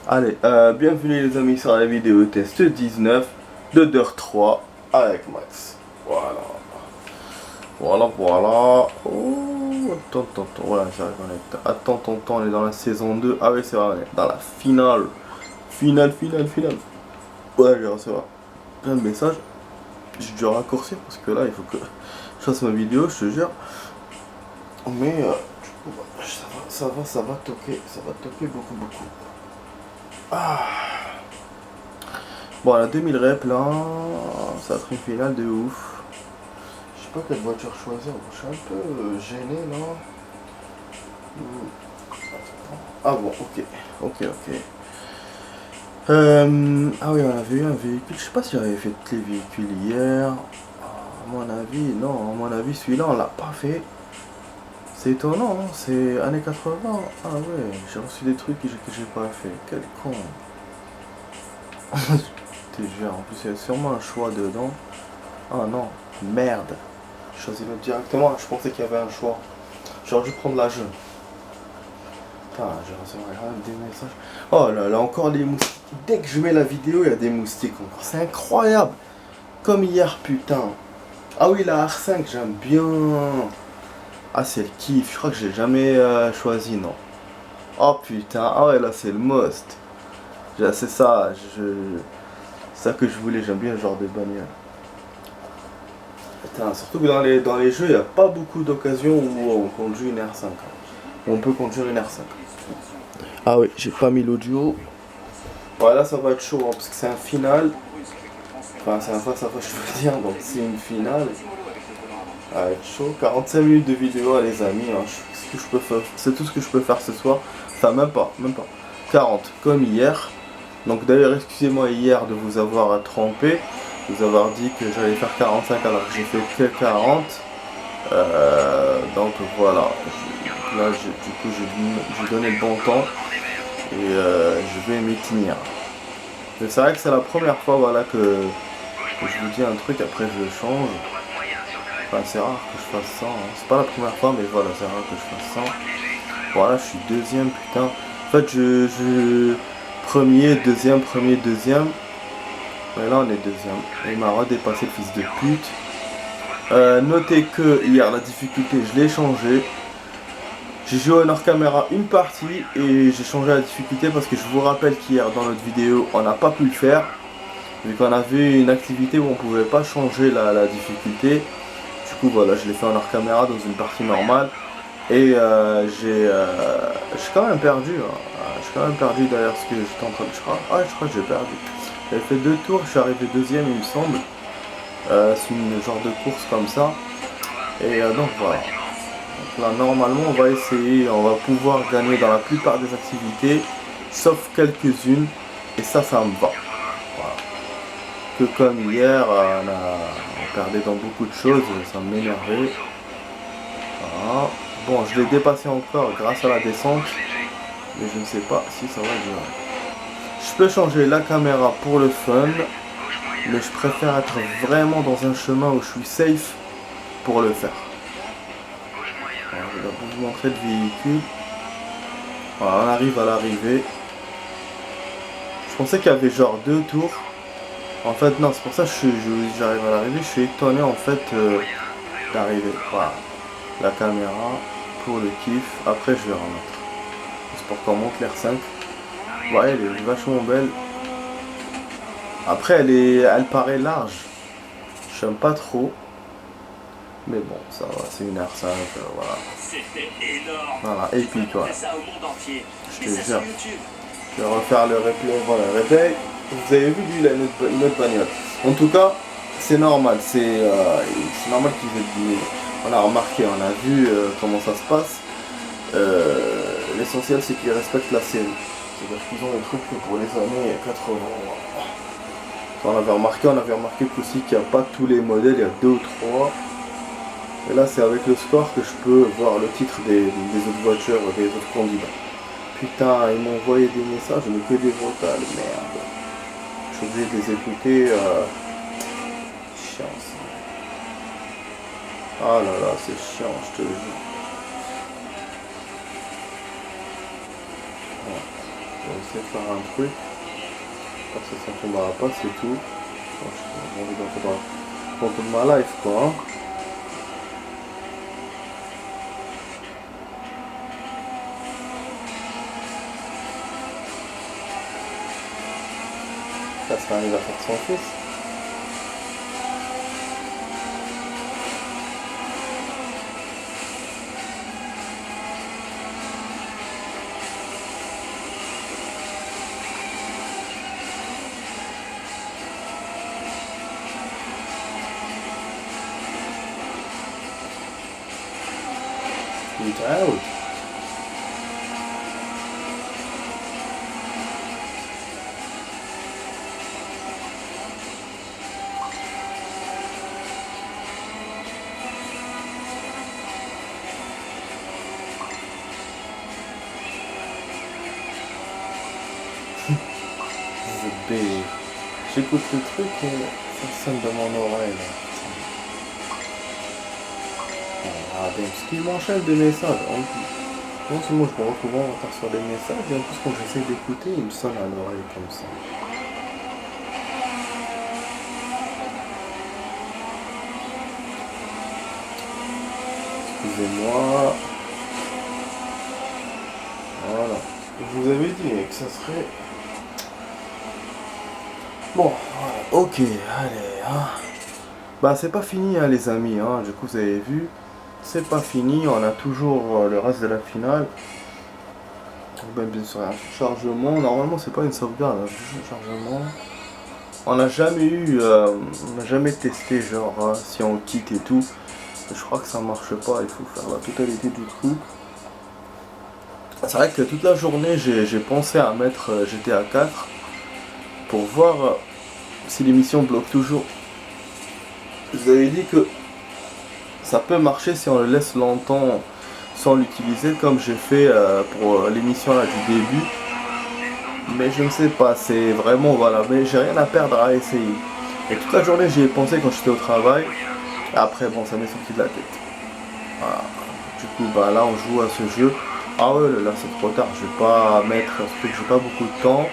Allez, bienvenue les amis sur la vidéo test 19 de Dirt 3 avec Max. Voilà. Voilà. Oh, attends. Voilà, j'arrive à être. Attends, on est dans la saison 2. Ah oui, c'est vrai, on est dans la finale. Finale. Ouais, je vais recevoir plein de messages. J'ai dû raccourcir parce que là, il faut que je fasse ma vidéo, je te jure. Mais, ça va toquer. Ça va toquer beaucoup. Ah. Bon, la 2000 reps là, ça va être une finale de ouf. Je sais pas quelle voiture choisir, je suis un peu gêné là. Ah bon, ok. Ah oui, on avait eu un véhicule, je sais pas si j'avais fait tous les véhicules hier. À mon avis, non, à mon avis celui-là on l'a pas fait. C'est étonnant, hein, c'est années 80. Ah ouais, j'ai reçu des trucs que j'ai pas fait. Quel con. Je te jure, en plus il y a sûrement un choix dedans. Ah non, merde. Je choisis l'autre directement, je pensais qu'il y avait un choix. J'aurais dû prendre la jaune. Putain, j'ai reçu des messages. Oh là, encore les moustiques. Dès que je mets la vidéo, il y a des moustiques encore. C'est incroyable. Comme hier, putain. Ah oui, la R5, j'aime bien. Ah, c'est le kiff. Je crois que j'ai jamais choisi, non. Oh putain, ah ouais, là c'est le must. C'est ça, c'est ça que je voulais, j'aime bien ce genre de bagnole. Putain, surtout que dans les jeux, il n'y a pas beaucoup d'occasions où on conduit une R5. Où on peut conduire une R5. Ah oui, j'ai pas mis l'audio. Voilà, ça va être chaud hein, parce que c'est un final. Enfin, c'est un face à face, je veux dire, donc c'est une finale. Ça va être chaud. 45 minutes de vidéo, les amis. Hein. C'est tout ce que je peux faire ce soir. Enfin, même pas. 40, comme hier. Donc d'ailleurs, excusez-moi hier de vous avoir trompé. Vous avoir dit que j'allais faire 45 alors que j'ai fait que 40. Donc voilà. Là, du coup, j'ai donné le bon temps. Et je vais m'y tenir. Mais c'est vrai que c'est la première fois voilà, que je vous dis un truc, après je le change. Enfin, c'est rare que je fasse ça. Hein. C'est pas la première fois, mais voilà, c'est rare que je fasse ça. Voilà, je suis deuxième, putain. En fait, premier, deuxième. Et là, on est deuxième. Et il m'a redépassé le fils de pute. Notez que hier, la difficulté, je l'ai changé. J'ai joué en hors caméra une partie et j'ai changé la difficulté parce que je vous rappelle qu'hier dans notre vidéo on n'a pas pu le faire vu qu'on avait une activité où on pouvait pas changer la difficulté. Du coup voilà, je l'ai fait en hors caméra dans une partie normale et j'ai quand même perdu. Hein. J'ai quand même perdu d'ailleurs ce que j'étais en train de faire. Ah, je crois que j'ai perdu. J'ai fait 2 tours, je suis arrivé deuxième il me semble. C'est une genre de course comme ça. Et donc voilà. Là, normalement, on va essayer, on va pouvoir gagner dans la plupart des activités, sauf quelques-unes, et ça me va. Voilà. Que comme hier, on perdait dans beaucoup de choses, ça m'énervait. Voilà. Bon, je l'ai dépassé encore grâce à la descente, mais je ne sais pas si ça va durer. Je peux changer la caméra pour le fun, mais je préfère être vraiment dans un chemin où je suis safe pour le faire. Alors, je vais vous montrer le véhicule. Voilà, on arrive à l'arrivée. Je pensais qu'il y avait genre 2 tours. En fait non, c'est pour ça que j'arrive à l'arrivée. Je suis étonné en fait d'arriver. Voilà. La caméra pour le kiff. Après je vais remettre. C'est pour qu'on monte l'R5. Ouais, elle est vachement belle. Après elle paraît large. J'aime pas trop. Mais bon, ça va, c'est une R5, voilà. Voilà, épique, voilà. Je te jure. Je vais refaire le replay, voilà, replay. Vous avez vu, lui, il a une autre bagnole. En tout cas, c'est normal, c'est normal qu'il ait. On a remarqué, on a vu comment ça se passe. L'essentiel, c'est qu'ils respectent la série. C'est-à-dire qu'ils ont des trucs que pour les années 80. On avait remarqué aussi qu'il n'y a pas tous les modèles, il y a 2 ou 3. Et là, c'est avec le score que je peux voir le titre des autres voitures, des autres candidats. Putain, ils m'ont envoyé des messages, mais que des vocales, merde. Je suis obligé de les écouter. Chiant ça. Ah là là, c'est chiant, je te le dis. vais essayer de faire un truc. Parce que ça ne tombera pas, c'est tout. J'ai envie d'en faire pour toute ma life, quoi. Hein. Ça, c'est l'anniversaire de son fils. متعود. J'écoute le truc et ça sonne dans mon oreille là. Ah, parce qu'il m'enchaîne des messages. Non seulement je me retrouve en retard sur les messages, et en plus quand j'essaie d'écouter, il me sonne à l'oreille comme ça. Excusez-moi. Voilà. Je vous avais dit que ça serait... Bon, voilà. Ok, allez. Hein. Bah c'est pas fini hein, les amis, hein. Du coup vous avez vu. C'est pas fini, on a toujours le reste de la finale. Même bien sûr un chargement, normalement c'est pas une sauvegarde, hein, juste un chargement. On n'a jamais eu, on n'a jamais testé genre si on quitte et tout. Je crois que ça marche pas, il faut faire la totalité du truc. C'est vrai que toute la journée j'ai pensé à mettre GTA 4 pour voir si l'émission bloque toujours. Je vous avais dit que ça peut marcher si on le laisse longtemps sans l'utiliser comme j'ai fait pour l'émission là du début. Mais je ne sais pas, c'est vraiment voilà, mais j'ai rien à perdre à essayer. Et toute la journée j'y ai pensé quand j'étais au travail. Et après bon ça m'est sorti de la tête. Voilà. Du coup bah là on joue à ce jeu. Ah ouais là c'est trop tard, je vais pas mettre parce que j'ai pas beaucoup de temps.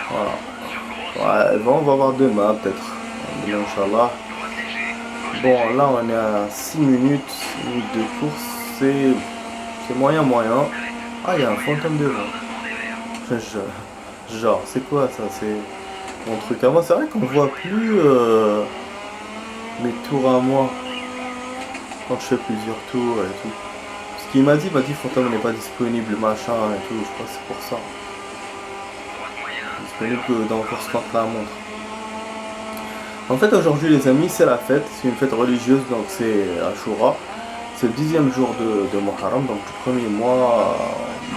Voilà. Ouais, bon, on va voir demain peut-être. Demain Inch'Allah. Bon là on est à 6 minutes de course, c'est moyen. Ah il y a un fantôme devant. Genre c'est quoi ça, c'est mon truc à moi. C'est vrai qu'on voit plus mes tours à moi quand je fais plusieurs tours et tout. Ce qu'il m'a dit fantôme n'est pas disponible machin et tout, je crois que c'est pour ça. Disponible dans course contre la montre. En fait aujourd'hui les amis c'est la fête, c'est une fête religieuse donc c'est Ashura. C'est le 10e jour de Muharram, donc le premier mois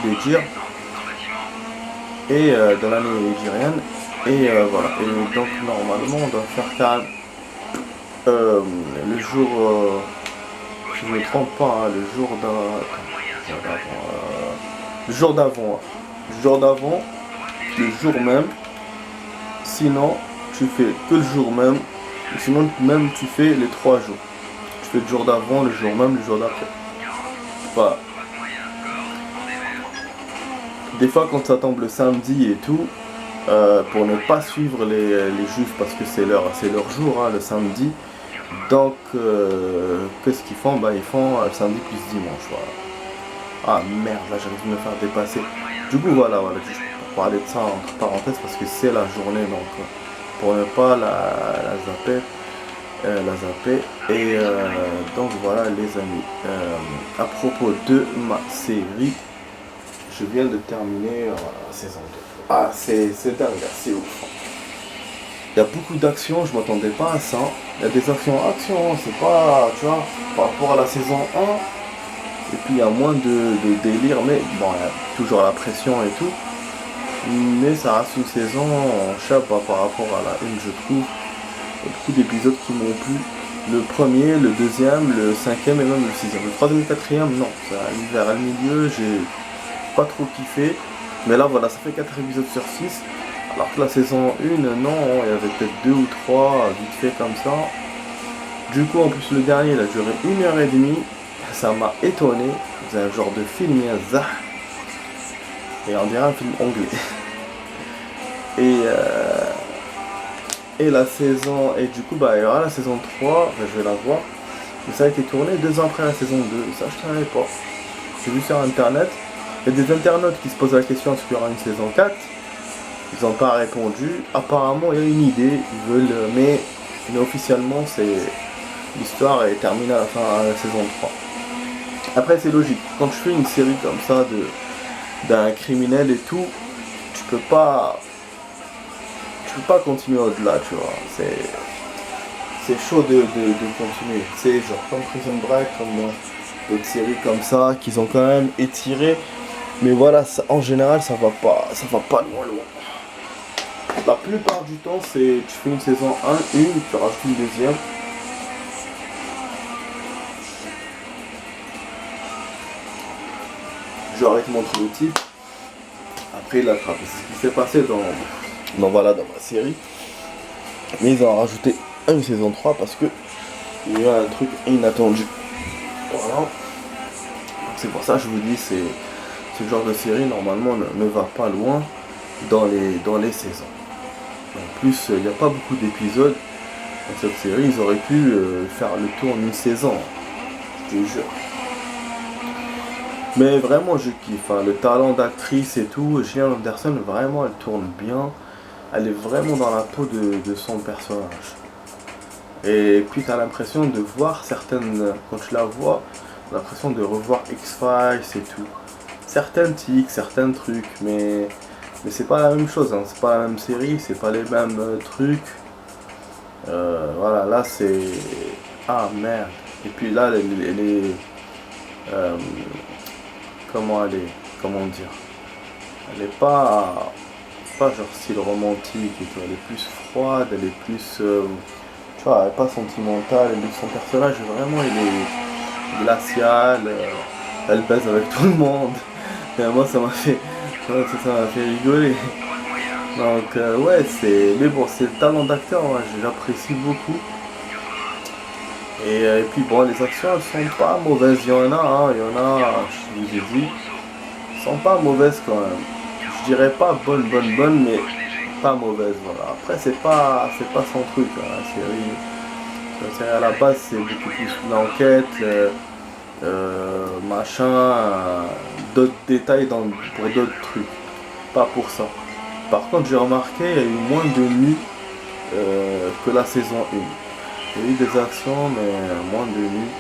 d'Hijr et de l'année hijrienne. Et voilà, et donc normalement on doit faire quand même le jour, si je ne me trompe pas, hein, le jour d'avant, le jour même, sinon tu fais que le jour même, sinon même tu fais les 3 jours. Tu fais le jour d'avant, le jour même, le jour d'après. Voilà. Des fois quand ça tombe le samedi et tout, pour ne pas suivre les juifs parce que c'est leur jour hein, le samedi. Donc qu'est-ce qu'ils font? Bah ils font samedi plus dimanche. Voilà. Ah merde, là j'arrive à me faire dépasser. Du coup voilà, juste pour parler de ça entre parenthèses parce que c'est la journée donc pour ne pas la zapper. Et donc voilà les amis. À propos de ma série, je viens de terminer la saison 2. Ah c'est dingue, c'est ouf. Il y a beaucoup d'actions, je m'attendais pas à ça. Il y a des actions, c'est pas, tu vois, par rapport à la saison 1. Et puis il y a moins de délire, mais bon, il y a toujours la pression et tout. Mais ça reste une saison en chape par rapport à la 1, je trouve. Il y a beaucoup d'épisodes qui m'ont plu. Le premier, le deuxième, le cinquième et même le sixième. Le troisième et le quatrième, non. C'est vers le milieu, j'ai pas trop kiffé. Mais là, voilà, ça fait 4 épisodes sur 6. Alors que la saison 1, non, il y avait peut-être 2 ou 3, vite fait comme ça. Du coup, en plus, le dernier, il a duré 1h30. Ça m'a étonné. C'est un genre de film, Et on dirait un film anglais. Et, et la saison, et du coup bah il y aura la saison 3, je vais la voir. Mais ça a été tourné 2 ans après la saison 2, ça je ne savais pas. J'ai vu sur internet, il y a des internautes qui se posent la question est-ce qu'il y aura une saison 4. Ils n'ont pas répondu. Apparemment il y a une idée, ils veulent, mais officiellement l'histoire est terminée à la fin de la saison 3. Après c'est logique, quand je fais une série comme ça d'un criminel et tout, tu peux pas continuer au-delà, tu vois. C'est chaud de continuer. C'est genre comme Prison Break, comme d'autres séries comme ça, qu'ils ont quand même étiré. Mais voilà, ça, en général, ça va pas loin. La plupart du temps, c'est tu fais une saison 1, tu rajoutes une deuxième. J'arrête mon type. Après, il l'attrape. C'est ce qui s'est passé dans ma série. Mais ils ont rajouté une saison 3 parce que il y a un truc inattendu. Voilà. C'est pour ça que je vous dis, ce genre de série normalement ne va pas loin dans les saisons. En plus, il n'y a pas beaucoup d'épisodes dans cette série. Ils auraient pu faire le tour d'une saison. Je te jure. Mais vraiment, je kiffe. Hein. Le talent d'actrice et tout. Gillian Anderson, vraiment, elle tourne bien. Elle est vraiment dans la peau de son personnage. Et puis, tu as l'impression de voir certaines. Quand tu la vois, tu as l'impression de revoir X-Files et tout. Certaines tics, certains trucs, mais c'est pas la même chose. Hein. C'est pas la même série, c'est pas les mêmes trucs. Voilà, là c'est. Ah merde. Et puis là, comment elle est. Comment dire. Elle est pas genre style romantique et tout. Elle est plus froide, elle est plus. Tu vois, elle est pas sentimentale. Son personnage, vraiment, il est glacial. Elle baise avec tout le monde. Et moi, ça m'a fait rigoler. Donc, ouais, mais bon, c'est le talent d'acteur, hein, j'apprécie beaucoup. Et puis, bon, les actions, elles sont pas mauvaises. Il y en a, je vous ai dit, elles sont pas mauvaises quand même. Je dirais pas bonne, mais pas mauvaise, voilà. Après, c'est pas son truc, hein, la série à la base, c'est beaucoup plus l'enquête, machin, d'autres détails pour d'autres trucs, pas pour ça. Par contre, j'ai remarqué il y a eu moins de nuits que la saison 1. Il y a eu des actions, mais moins de nuits.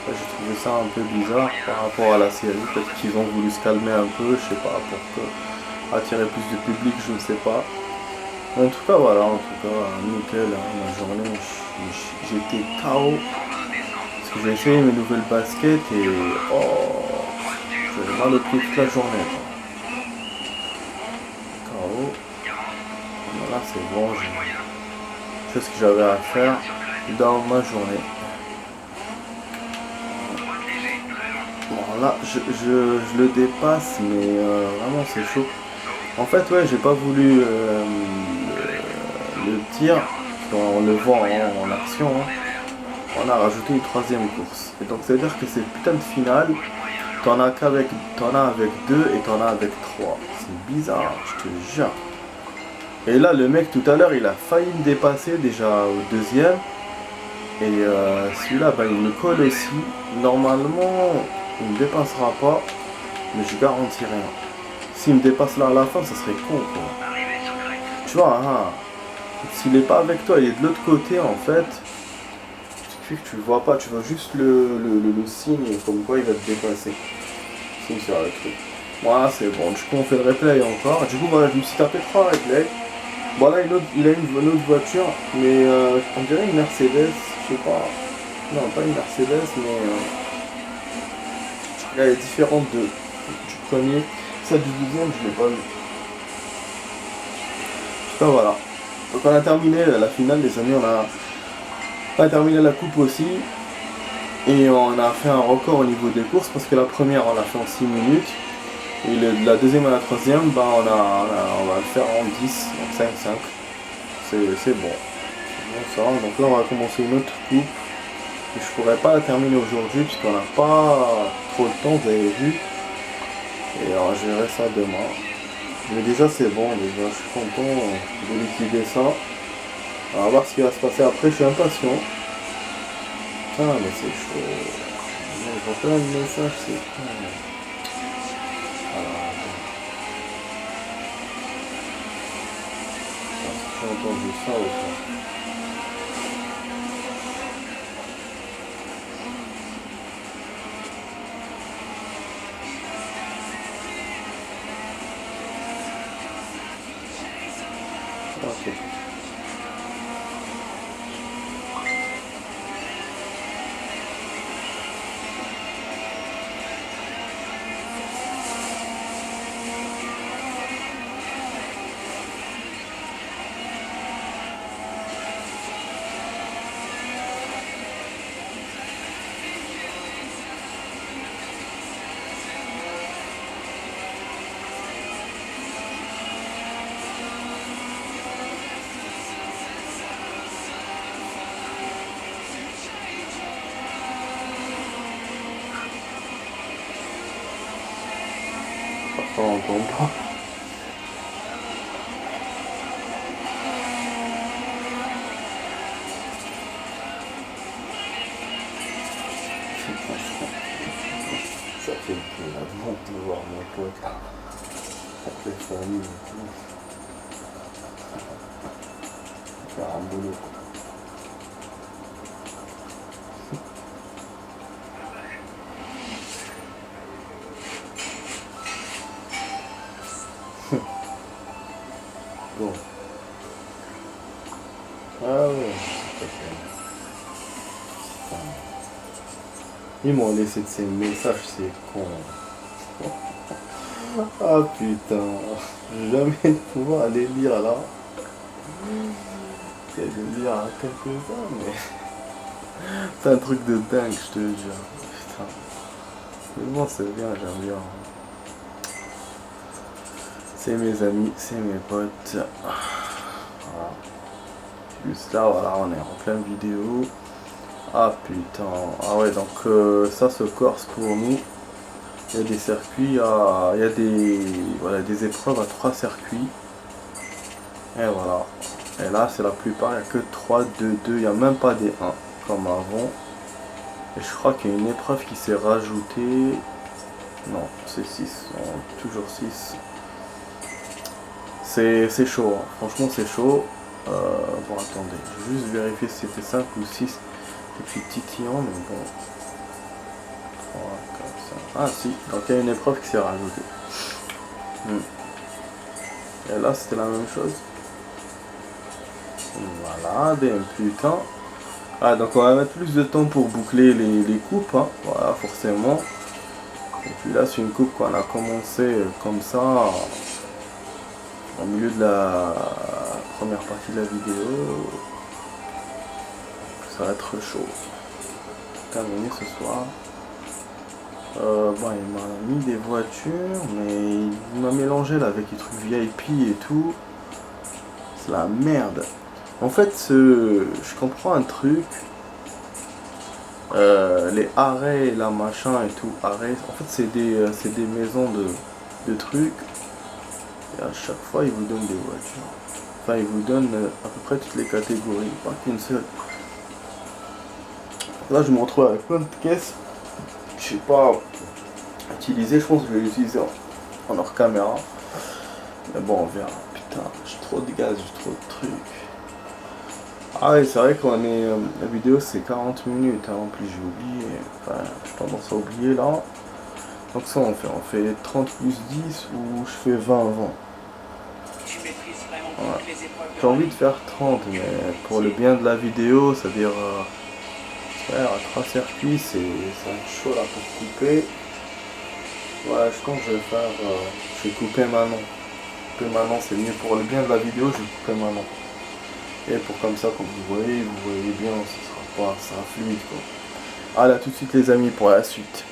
J'ai trouvé ça un peu bizarre par rapport à la série. Peut-être qu'ils ont voulu se calmer un peu, je sais pas, pour attirer plus de public, je ne sais pas. En tout cas, voilà, nickel, hein, ma journée, j'étais KO. Parce que j'ai essayé mes nouvelles baskets et j'avais mal au pied toute la journée. KO. Voilà, c'est bon, j'ai fait ce que j'avais à faire dans ma journée. Bon, là, je le dépasse, mais vraiment, c'est chaud. En fait, ouais, j'ai pas voulu le tir, on le voit en action. Hein. On a rajouté une 3e course. Et donc, ça veut dire que c'est putain de finale. T'en as avec 2 et t'en as avec 3. C'est bizarre, je te jure. Et là, le mec tout à l'heure, il a failli me dépasser déjà au 2e. Et celui-là, bah, il me colle aussi. Normalement, il ne me dépassera pas, mais je garantis rien. S'il me dépasse là à la fin, ça serait con, quoi. Tu vois, hein, s'il n'est pas avec toi, il est de l'autre côté, en fait. Ce qui fait que tu le vois pas, tu vois juste le signe, comme quoi il va te dépasser. Signe sur le truc. Voilà, c'est bon. Du coup, on fait le replay encore. Du coup, voilà, je me suis tapé 3 replays. Bon, là, il a une autre voiture, mais on dirait une Mercedes, je sais pas. Non, pas une Mercedes, mais elle est différente du premier. Celle du 2e, je l'ai pas vu. En voilà. Donc on a terminé la finale, les amis, on a terminé la coupe aussi. Et on a fait un record au niveau des courses parce que la première on l'a fait en 6 minutes. Et la deuxième et la troisième, bah, on va le faire en 10, donc 5-5. C'est bon. Ça. Donc là on va commencer une autre coupe. Et je pourrais pas la terminer aujourd'hui puisqu'on n'a pas trop le temps, vous avez vu. Et alors, je verrai ça demain. Mais déjà c'est bon, déjà je suis content de liquider ça. On va voir ce qui va se passer après, je suis impatient. Ah mais c'est chaud. Je vois plein de messages, c'est con. Alors, j'ai entendu ça ou pas? Ok. Parfois on tombe pas. Ça fait la honte de voir mon pote là. Avec les familles et tout. Faire un boulot quoi. Bon. Ah ouais. Ils m'ont laissé de ces messages, c'est con. Ah putain. Je vais jamais pouvoir les lire là. J'essaie de lire quelques-uns, mais c'est un truc de dingue, je te jure. Putain. Mais bon, c'est bien, j'aime bien. C'est mes amis, c'est mes potes. Voilà. Juste là, voilà, on est en pleine vidéo. Ah putain. Ah ouais, donc ça se corse pour nous. Il y a des circuits, il y a des, voilà, des épreuves à 3 circuits. Et voilà. Et là, c'est la plupart, il n'y a que 3, 2, 2. Il n'y a même pas des 1 comme avant. Et je crois qu'il y a une épreuve qui s'est rajoutée. Non, c'est 6. Non, toujours 6. C'est chaud, hein. Franchement c'est chaud. Bon attendez, je vais juste vérifier si c'était 5 ou 6. Et puis titillant, mais bon. 3, 4, 5. Ah si, donc il y a une épreuve qui s'est rajoutée. Et là c'était la même chose. Voilà, des putain. Ah donc on va mettre plus de temps pour boucler les coupes, hein. Voilà, forcément. Et puis là c'est une coupe qu'on a commencé comme ça. Au milieu de la première partie de la vidéo, ça va être chaud. Terminé ce soir. Bon, il m'a mis des voitures, mais il m'a mélangé là avec les trucs VIP et tout. C'est la merde. En fait, je comprends un truc. Les arrêts, la machin et tout, arrêts. En fait, c'est des maisons de trucs. Et à chaque fois, ils vous donnent des voitures. Enfin, ils vous donnent à peu près toutes les catégories, pas qu'une seule. Là, je me retrouve avec plein de caisses. Je sais pas utiliser, je pense que je vais l'utiliser en hors caméra. Mais bon, on verra. Putain, j'ai trop de gaz, j'ai trop de trucs. Ah ouais, c'est vrai qu'on est... la vidéo, c'est 40 minutes. Hein. En plus, j'ai oublié. Enfin, j'ai tendance à oublier là. Donc ça, on fait 30 plus 10 ou je fais 20 avant. Ouais. J'ai envie de faire 30, mais pour le bien de la vidéo, c'est-à-dire faire 3 circuits, c'est chaud là pour couper. Ouais, je pense que je vais faire, je vais couper maintenant. Couper maintenant, c'est mieux pour le bien de la vidéo, je vais couper maintenant. Et pour comme ça, quand vous voyez bien, ce sera pas, ça sera fluide quoi. Allez, à tout de suite les amis pour la suite.